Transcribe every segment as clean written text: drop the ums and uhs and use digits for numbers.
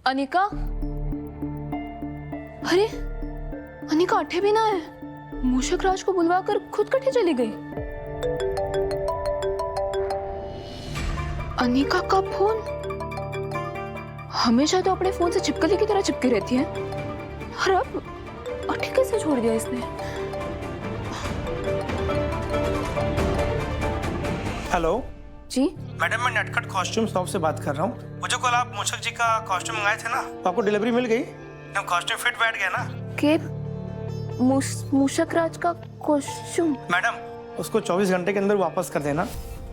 अनिका, अरे अनिका अठे भी ना है। मूषक राज को बुलवाकर खुद कटे चली गई। अनिका का फोन हमेशा तो अपने फोन से चिपकली की तरह चिपकी रहती है, और अब अठे कैसे छोड़ दिया इसने? हेलो जी मैडम, मैं नटखट कॉस्ट्यूम शॉप से बात कर रहा हूँ। वो जो कल आप मूषक जी का कॉस्ट्यूम मंगाए थे ना, तो आपको डिलीवरी मिल गई? कॉस्ट्यूम फिट बैठ गया ना? के मूषक राज का कॉस्ट्यूम? मैडम, उसको 24 घंटे के अंदर वापस कर देना,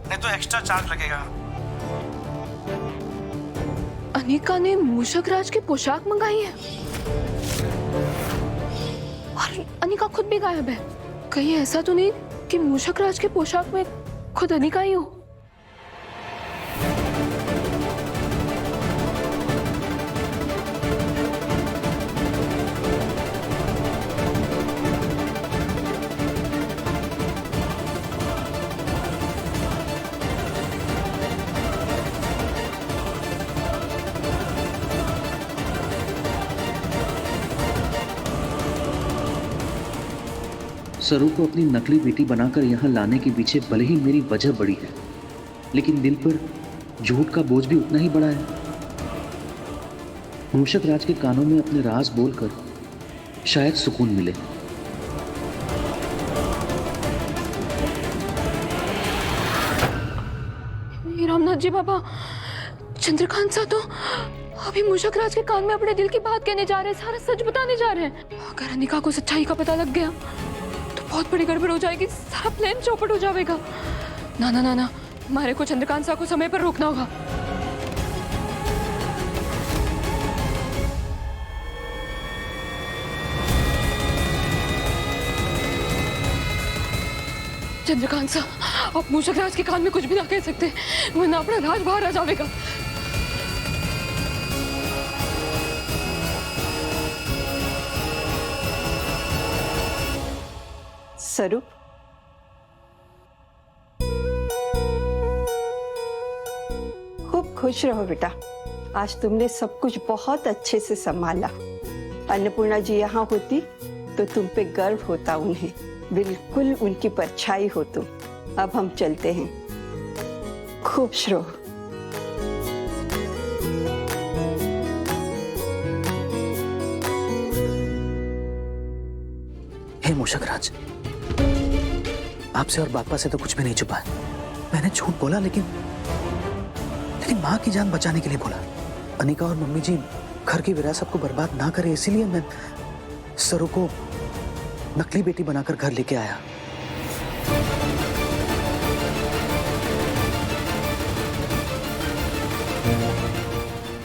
नहीं तो एक्स्ट्रा चार्ज लगेगा। अनिका ने मूषक राज की पोशाक मंगाई है और अनिका खुद भी गायब है। कहीं ऐसा तो नहीं कि मूषक राज की पोशाक में खुद अनिका ही हो? सरू को अपनी नकली बेटी बनाकर यहाँ लाने के पीछे भले ही मेरी वजह बड़ी है, लेकिन दिल पर झूठ का बोझ भी उतना ही बड़ा है। मूषक राज के कानों में अपने राज बोलकर शायद सुकून मिले। रामनाथ जी बाबा, चंद्रकांत सा तो अभी मूषक राज के कान में अपने दिल की बात कहने जा रहे हैं, सारा सच बताने जा रहे हैं। अगर अनिका को सच्चाई का पता लग गया तो बहुत बड़ी गड़बड़ हो जाएगी, सारा प्लान चौपट हो जाएगा। ना ना ना ना, हमारे को चंद्रकांत सा को समय पर रोकना होगा। चंद्रकांत सा, आप मूषक राज के कान में कुछ भी ना कह सकते, वरना अपना राज बाहर आ जाएगा। सरू, खूब खुश रहो बेटा। आज तुमने सब कुछ बहुत अच्छे से संभाला। अन्नपूर्णा जी यहाँ होती तो तुम पे गर्व होता उन्हें, बिल्कुल उनकी परछाई हो तुम। अब हम चलते हैं, खुश रहो। हे मूषक राज, आपसे और बापा से तो कुछ भी नहीं छुपा है। मैंने झूठ बोला, लेकिन माँ की जान बचाने के लिए बोला। अनिका और मम्मी जी घर की विरासत को बर्बाद ना करे, इसीलिए मैं सरू को नकली बेटी बनाकर घर लेके आया।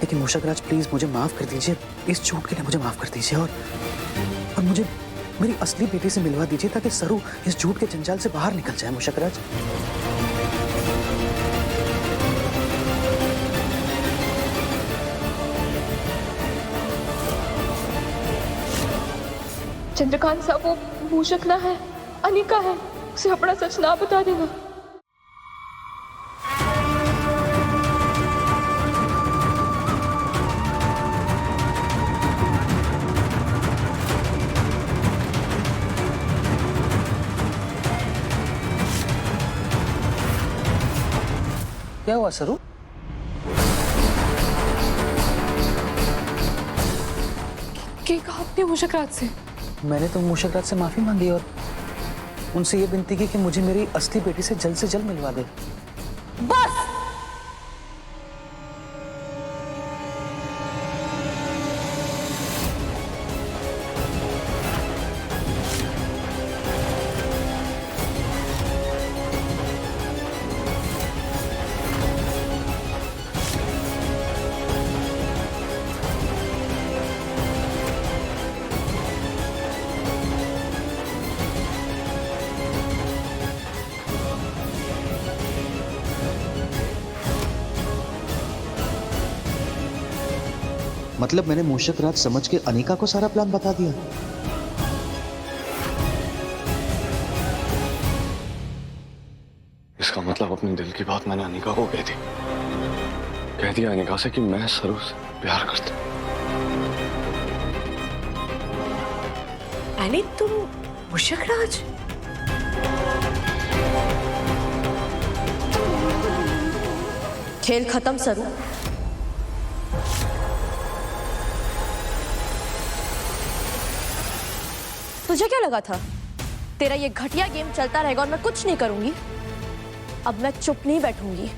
लेकिन मूषक राज, प्लीज मुझे माफ कर दीजिए। इस झूठ के लिए मुझे माफ कर दीजिए, और मुझे मेरी असली बेटी से मिलवा दीजिए, ताकि सरू इस झूठ के जंजाल से बाहर निकल जाए। मूषक राज, चंद्रकांत साहब, वो मूषक ना है, अनिका है। उसे अपना सच ना बता देना। क्या हुआ सरू? क्या कहा आपने मूषक राज से? मैंने तो मूषक राज से माफी मांगी और उनसे ये विनती की कि मुझे मेरी असली बेटी से जल्द मिलवा दे। बस! मतलब मैंने मूषक राज समझ के अनिका को सारा प्लान बता दिया। इसका मतलब अपने दिल की बात मैंने अनिका को कह दी। कह दिया अनिका से कि मैं सरू से प्यार करता हूं। यानी तुम मुशक राज? खेल खत्म सरू। तुझे क्या लगा था तेरा ये घटिया गेम चलता रहेगा और मैं कुछ नहीं करूंगी? अब मैं चुप नहीं बैठूंगी।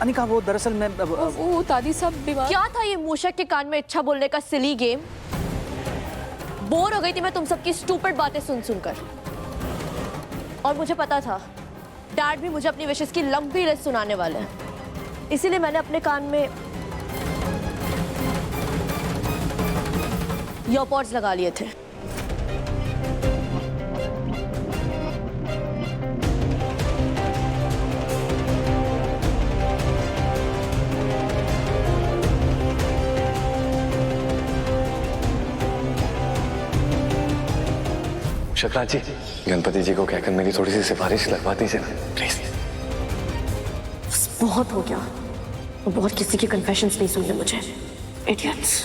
अनिका वो दरअसल मैं वो दादी साहब बीमार। क्या था ये मूषक के कान में अच्छा बोलने का सिली गेम? बोर हो गई थी मैं तुम सबकी स्टूपिड बातें सुन सुनकर। और मुझे पता था डैड भी मुझे अपनी विशेष की लंबी लिस्ट सुनाने वाले हैं, इसीलिए मैंने अपने कान में ईयरपॉड्स लगा लिए थे। शकराज जी, गणपति जी को कहकर मेरी थोड़ी सी सिफारिश लगवा दीजिए ना प्लीज। बहुत हो गया, बहुत किसी की कन्फेशंस नहीं सुनने मुझे। इडियट्स।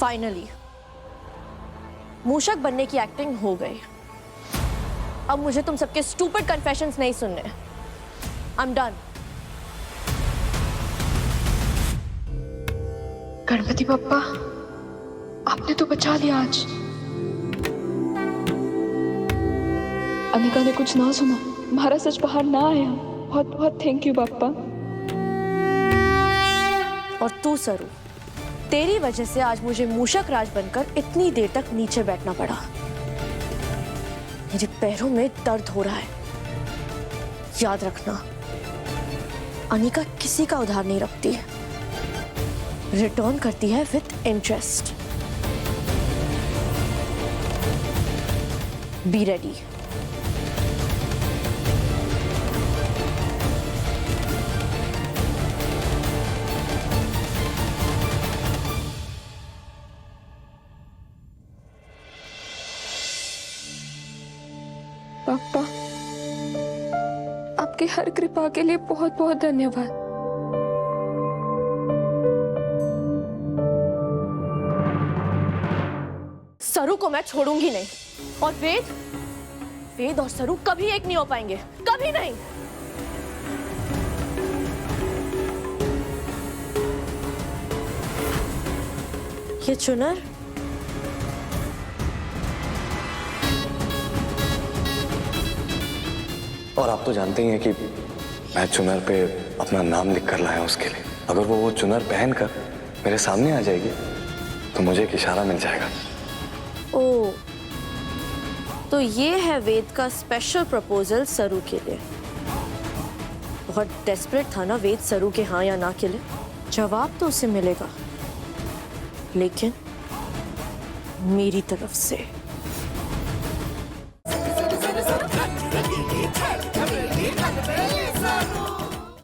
फाइनली मूषक बनने की एक्टिंग हो गई। अब मुझे तुम सबके स्टूपिड कन्फेशंस नहीं सुनने। I am done. Ganpati Bappa, आपने तो बचा लिया आज। अनिका ने कुछ ना सुना, हमारा सच बाहर ना आया। बहुत बहुत थैंक यू बप्पा। और तू सरू, तेरी वजह से आज मुझे मूषक राज बनकर इतनी देर तक नीचे बैठना पड़ा। मेरे पैरों में दर्द हो रहा है। याद रखना, अनिका किसी का उधार नहीं रखती, रिटर्न करती है विथ इंटरेस्ट। Be ready. पापा, आपकी हर कृपा के लिए बहुत बहुत धन्यवाद। सरू को मैं छोड़ूंगी नहीं। और वेद और सरू कभी एक नहीं हो पाएंगे, कभी नहीं। ये चुनर और आप तो जानते ही हैं कि मैं चुनर पे अपना नाम लिख कर लाया उसके लिए। अगर वो चुनर पहनकर मेरे सामने आ जाएगी तो मुझे एक इशारा मिल जाएगा। ओ, तो ये है वेद का स्पेशल प्रपोजल सरू के लिए। बहुत डेस्परेट था ना वेद सरू के हाँ या ना के लिए। जवाब तो उसे मिलेगा, लेकिन मेरी तरफ से।